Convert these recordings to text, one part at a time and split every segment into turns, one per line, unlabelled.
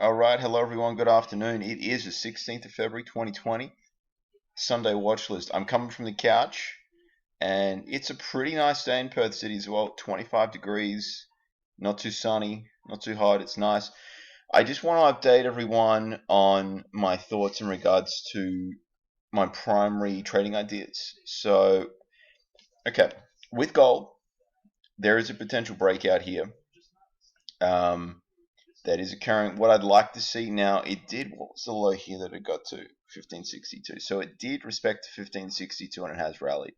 All right, hello everyone. Good afternoon. It is the 16th of February 2020, Sunday watch list. I'm coming from the couch, and it's a pretty nice day in Perth City as well. 25 degrees, not too sunny, not too hot. It's nice. I just want to update everyone on my thoughts in regards to my primary trading ideas. So, okay, with gold, there is a potential breakout here. Um, that is occurring. What I'd like to see now, what was the low here that it got to? 1562. So it did respect 1562 and it has rallied.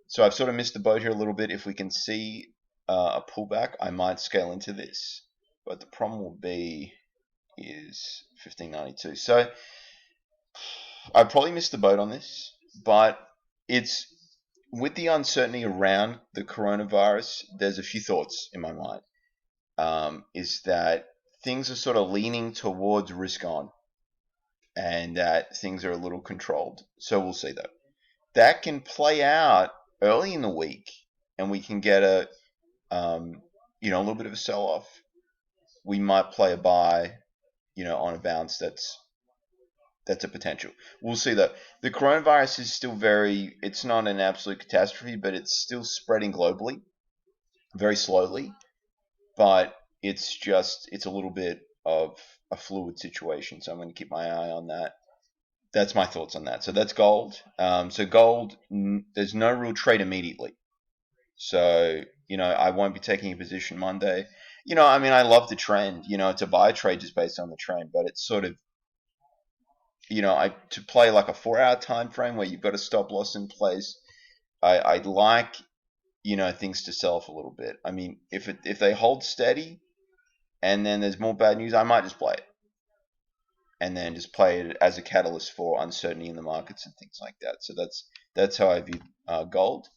So I've sort of missed the boat here a little bit. If we can see a pullback, I might scale into this. But the problem will be is 1592. So I probably missed the boat on this, but it's with the uncertainty around the coronavirus, there's a few thoughts in my mind. Is that things are sort of leaning towards risk on and that things are a little controlled. So we'll see though. That can play out early in the week and we can get a little bit of a sell off. We might play a buy, on a bounce that's a potential. We'll see though. The coronavirus is still it's not an absolute catastrophe, but it's still spreading globally very slowly. But it's a little bit of a fluid situation. So I'm going to keep my eye on that. That's my thoughts on that. So that's gold. So gold, there's no real trade immediately. So I won't be taking a position Monday. I love the trend. It's a buy trade just based on the trend, but it's sort of to play like a 4 hour time frame where you've got a stop loss in place. I'd like things to sell off a little bit. I mean, if they hold steady and then there's more bad news, I might just play it. And then just play it as a catalyst for uncertainty in the markets and things like that. So that's how I view gold.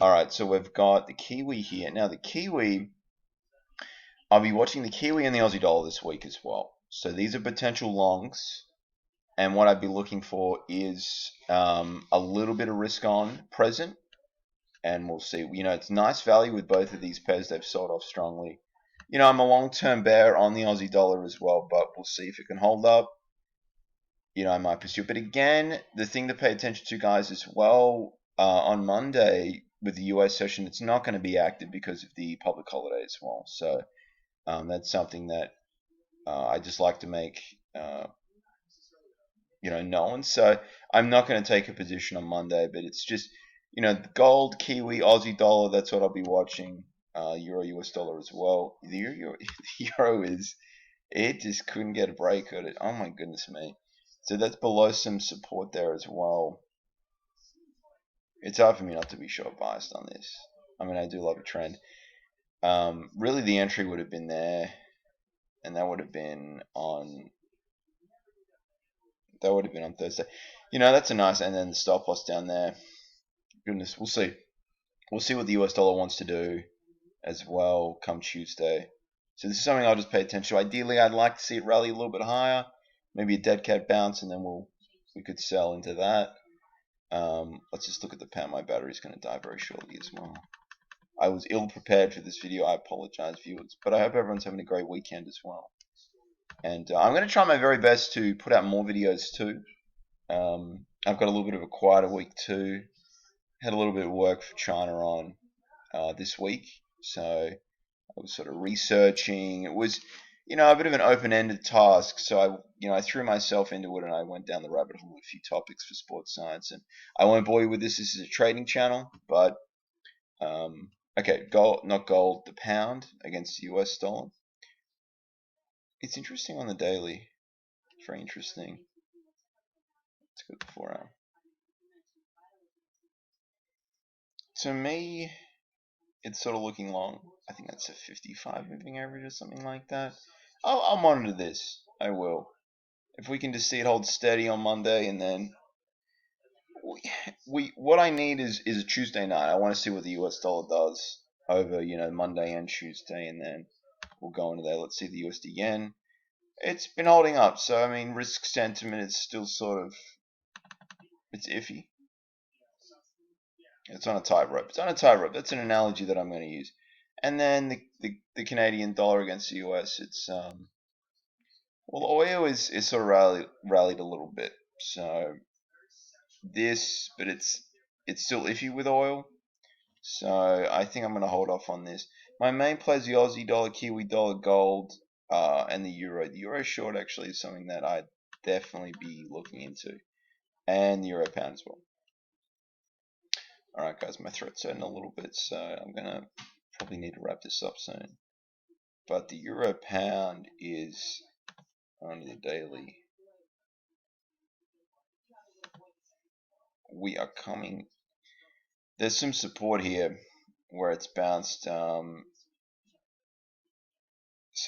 All right, so we've got the Kiwi here. Now the Kiwi, I'll be watching the Kiwi and the Aussie dollar this week as well. So these are potential longs. And what I'd be looking for is a little bit of risk on present. And we'll see. It's nice value with both of these pairs. They've sold off strongly. I'm a long-term bear on the Aussie dollar as well, but we'll see if it can hold up. I might pursue. But again, the thing to pay attention to, guys, as well, on Monday with the US session, it's not going to be active because of the public holiday as well. So that's something that I just like to make known. So I'm not going to take a position on Monday, but it's just gold, Kiwi, Aussie dollar. That's what I'll be watching. Euro, US dollar as well. The euro it just couldn't get a break at it. Oh my goodness me. So that's below some support there as well. It's hard for me not to be short biased on this. I mean, I do love a trend. Really, the entry would have been there, and that would have been on Thursday. That's a nice, and then the stop loss down there. Goodness, we'll see. We'll see what the US dollar wants to do as well come Tuesday. So this is something I'll just pay attention to. Ideally, I'd like to see it rally a little bit higher, maybe a dead cat bounce, and then we could sell into that. Let's just look at the pound. My battery's going to die very shortly as well. I was ill prepared for this video. I apologize, viewers, but I hope everyone's having a great weekend as well. And I'm going to try my very best to put out more videos too. I've got a little bit of a quieter week too. Had a little bit of work for China on this week, so I was sort of researching. It was, a bit of an open-ended task, so I threw myself into it and I went down the rabbit hole with a few topics for sports science. And I won't bore you with this. This is a trading channel, but okay, gold, not gold, the pound against the US dollar. It's interesting on the daily. It's very interesting. Let's go to the 4 hour. To me, it's sort of looking long. I think that's a 55 moving average or something like that. I'll monitor this. I will. If we can just see it hold steady on Monday, and then what I need is a Tuesday night. I want to see what the US dollar does over Monday and Tuesday, and then we'll go into there. Let's see the USD yen. It's been holding up, so I mean risk sentiment is still sort of it's iffy. It's on a tightrope. It's on a tightrope. That's an analogy that I'm going to use. And then the Canadian dollar against the US. It's Well, oil is sort of rallied a little bit. So but it's still iffy with oil. So I think I'm going to hold off on this. My main plays the Aussie dollar, Kiwi dollar, gold, and the euro. The euro short actually is something that I'd definitely be looking into, and the euro pound as well. All right, guys, my throat's hurting a little bit, so I'm gonna probably need to wrap this up soon. But the euro pound is on the daily. We are coming. There's some support here where it's bounced sort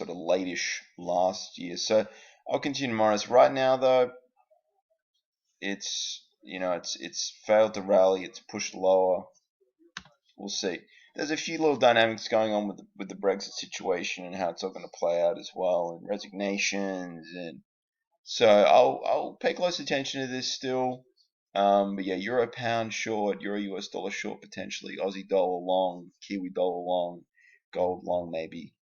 of lateish last year. So I'll continue tomorrow. Right now though, it's failed to rally. It's pushed lower. We'll see. There's a few little dynamics going on with the Brexit situation and how it's all going to play out as well, and resignations, and so I'll pay close attention to this still. But yeah, euro pound short, euro US dollar short potentially, Aussie dollar long, Kiwi dollar long, gold long maybe.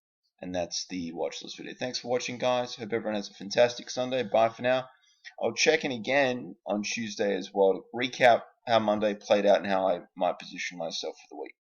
And that's the watch list video. Thanks for watching, guys. Hope everyone has a fantastic Sunday. Bye for now. I'll check in again on Tuesday as well to recap how Monday played out and how I might position myself for the week.